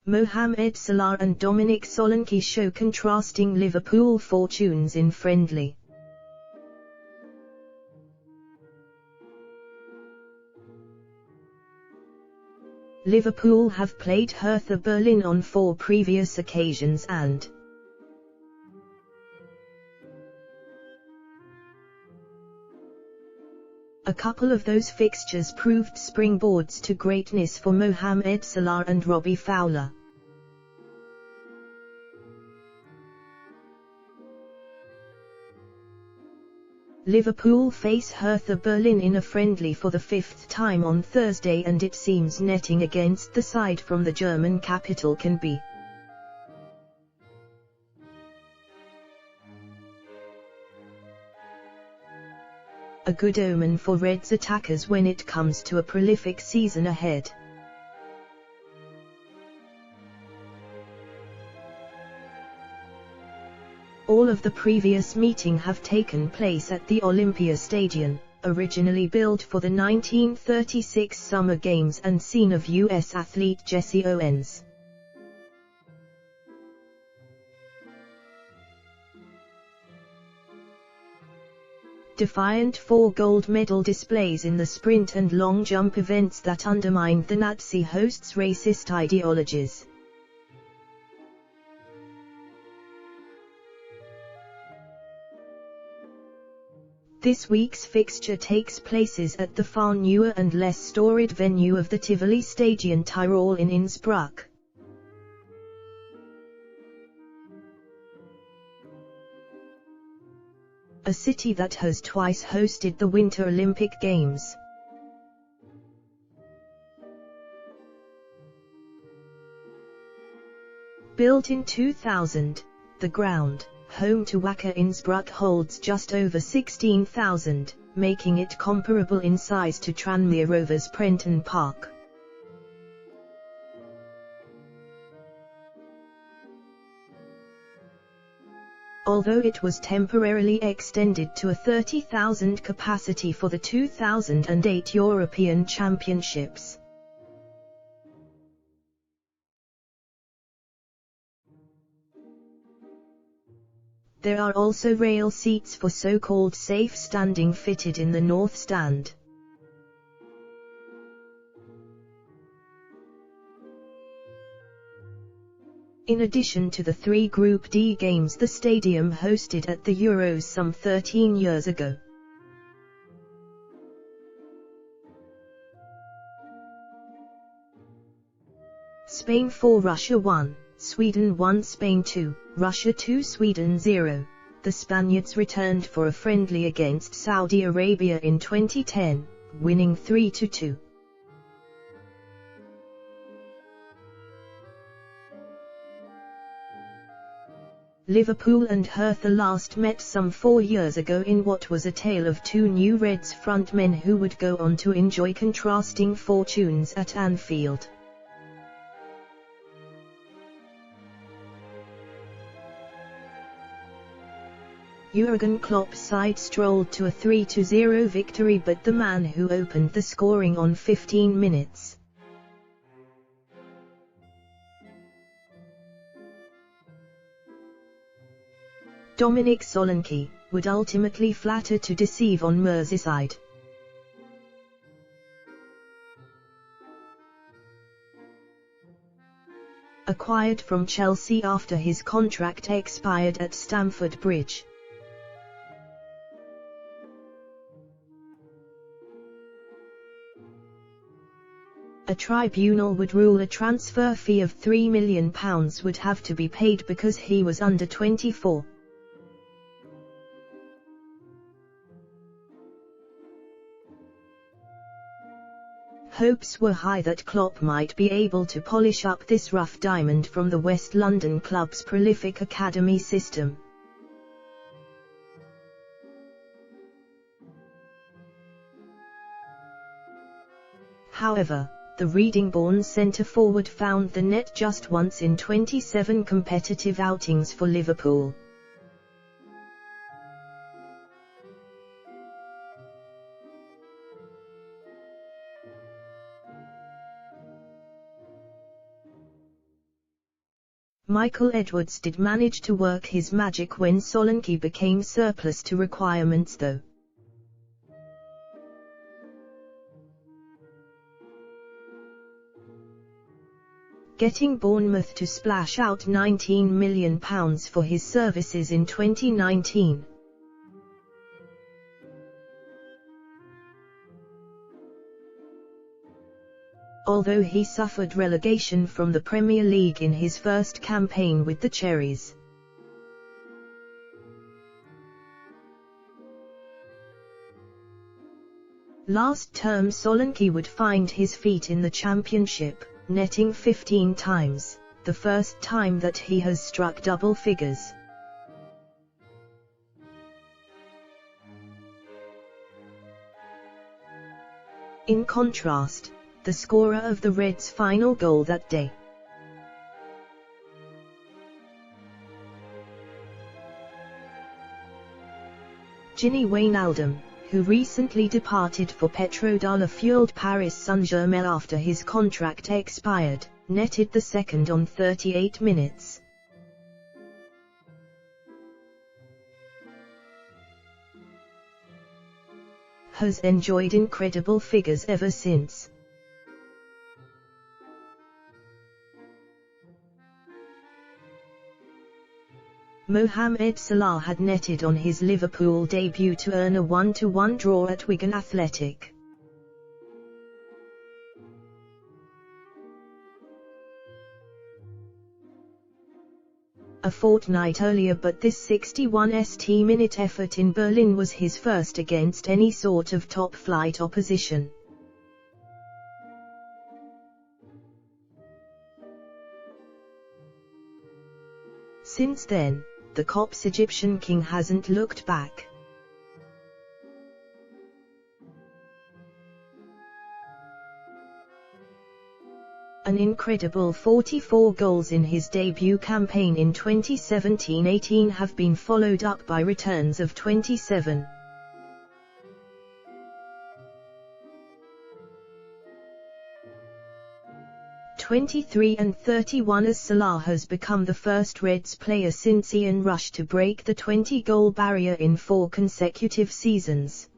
Mohamed Salah and Dominic Solanke show contrasting Liverpool fortunes in friendly. Liverpool have played Hertha Berlin on 4 previous occasions and a couple of those fixtures proved springboards to greatness for Mohamed Salah and Robbie Fowler. Liverpool face Hertha Berlin in a friendly for the 5th time on Thursday, and it seems netting against the side from the German capital can be a good omen for Reds attackers when it comes to a prolific season ahead. All of the previous meetings have taken place at the Olympia Stadium, originally built for the 1936 Summer Games and scene of U.S. athlete Jesse Owens. Defiant 4 gold medal displays in the sprint and long jump events that undermined the Nazi hosts' racist ideologies. This week's fixture takes place at the far newer and less storied venue of the Tivoli Stadion Tyrol in Innsbruck. A city that has twice hosted the Winter Olympic Games. Built in 2000, the ground, home to Wacker Innsbruck, holds just over 16,000, making it comparable in size to Tranmere Rovers' Prenton Park. Although it was temporarily extended to a 30,000 capacity for the 2008 European Championships. There are also rail seats for so-called safe standing fitted in the north stand. In addition to the 3 Group D games the stadium hosted at the Euros some 13 years ago. Spain 4 Russia 1, Sweden 1 Spain 2, Russia 2 Sweden 0. The Spaniards returned for a friendly against Saudi Arabia in 2010, winning 3-2. Liverpool and Hertha last met some 4 years ago in what was a tale of 2 new Reds frontmen who would go on to enjoy contrasting fortunes at Anfield. Jurgen Klopp's side strolled to a 3-0 victory, but the man who opened the scoring on 15 minutes. Dominic Solanke, would ultimately flatter to deceive on Merseyside. Acquired from Chelsea after his contract expired at Stamford Bridge. A tribunal would rule a transfer fee of £3 million would have to be paid because he was under 24. Hopes were high that Klopp might be able to polish up this rough diamond from the West London club's prolific academy system. However, the Reading-born centre-forward found the net just once in 27 competitive outings for Liverpool. Michael Edwards did manage to work his magic when Solanke became surplus to requirements though. Getting Bournemouth to splash out £19 million for his services in 2019. Although he suffered relegation from the Premier League in his first campaign with the Cherries. Last term Solanke would find his feet in the Championship, netting 15 times, the first time that he has struck double figures. In contrast, the scorer of the Reds' final goal that day, Gini Wijnaldum, who recently departed for petrodollar-fueled Paris Saint-Germain after his contract expired, netted the second on 38 minutes. Has enjoyed incredible figures ever since. Mohamed Salah had netted on his Liverpool debut to earn a 1-1 draw at Wigan Athletic. A fortnight earlier, but this 61st-minute effort in Berlin was his first against any sort of top-flight opposition. Since then, the Cop's Egyptian king hasn't looked back. An incredible 44 goals in his debut campaign in 2017-18 have been followed up by returns of 27. and 31 as Salah has become the first Reds player since Ian Rush to break the 20-goal barrier in 4 consecutive seasons.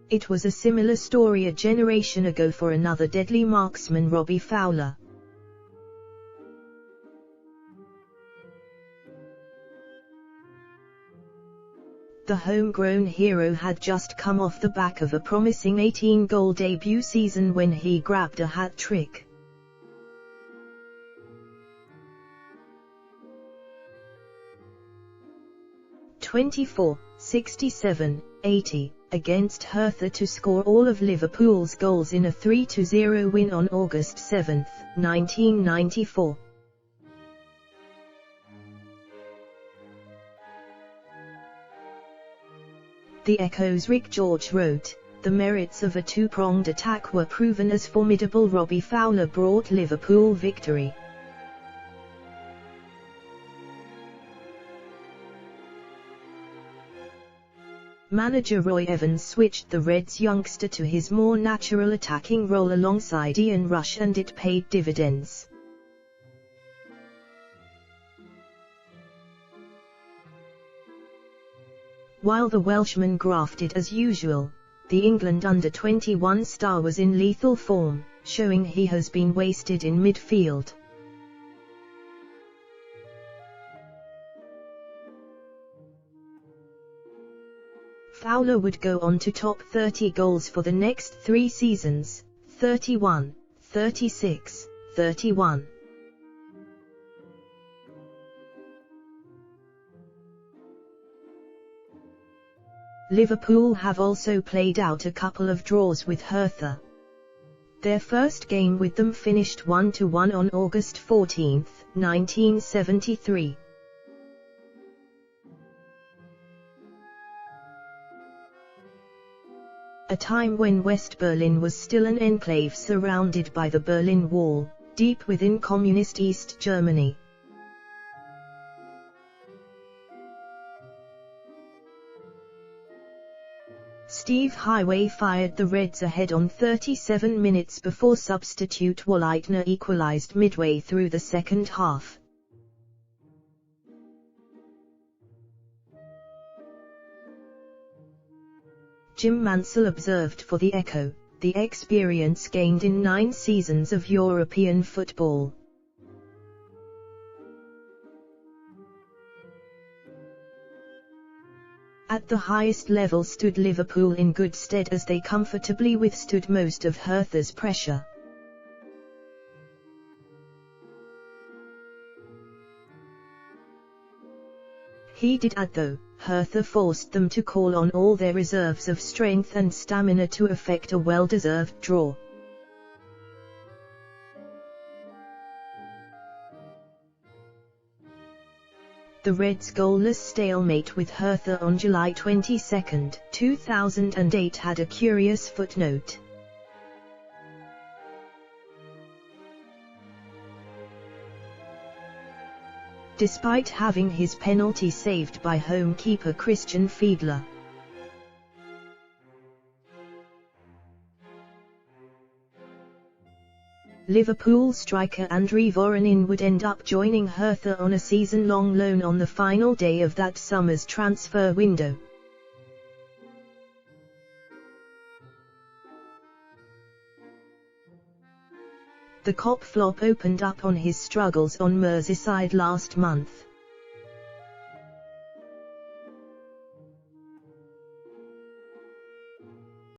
It was a similar story a generation ago for another deadly marksman, Robbie Fowler. The homegrown hero had just come off the back of a promising 18-goal debut season when he grabbed a hat-trick. (24, 67, 80) against Hertha to score all of Liverpool's goals in a 3-0 win on August 7, 1994. The Echo's Rick George wrote, "The merits of a two-pronged attack were proven as formidable. Robbie Fowler brought Liverpool victory. Manager Roy Evans switched the Reds youngster to his more natural attacking role alongside Ian Rush, and it paid dividends. While the Welshman grafted as usual, the England under-21 star was in lethal form, showing he has been wasted in midfield. Fowler would go on to top 30 goals for the next 3 seasons, 31, 36, 31. Liverpool have also played out a couple of draws with Hertha. Their first game with them finished 1-1 on August 14, 1973. A time when West Berlin was still an enclave surrounded by the Berlin Wall, deep within communist East Germany. Steve Highway fired the Reds ahead on 37 minutes before substitute Wollitner equalised midway through the second half. Jim Mansell observed for the Echo, the experience gained in 9 seasons of European football. At the highest level stood Liverpool in good stead as they comfortably withstood most of Hertha's pressure. He did add though, Hertha forced them to call on all their reserves of strength and stamina to effect a well-deserved draw. The Reds' goalless stalemate with Hertha on July 22, 2008 had a curious footnote. Despite having his penalty saved by home keeper Christian Fiedler. Liverpool striker Andrei Voronin would end up joining Hertha on a season-long loan on the final day of that summer's transfer window. The Kop flop opened up on his struggles on Merseyside last month.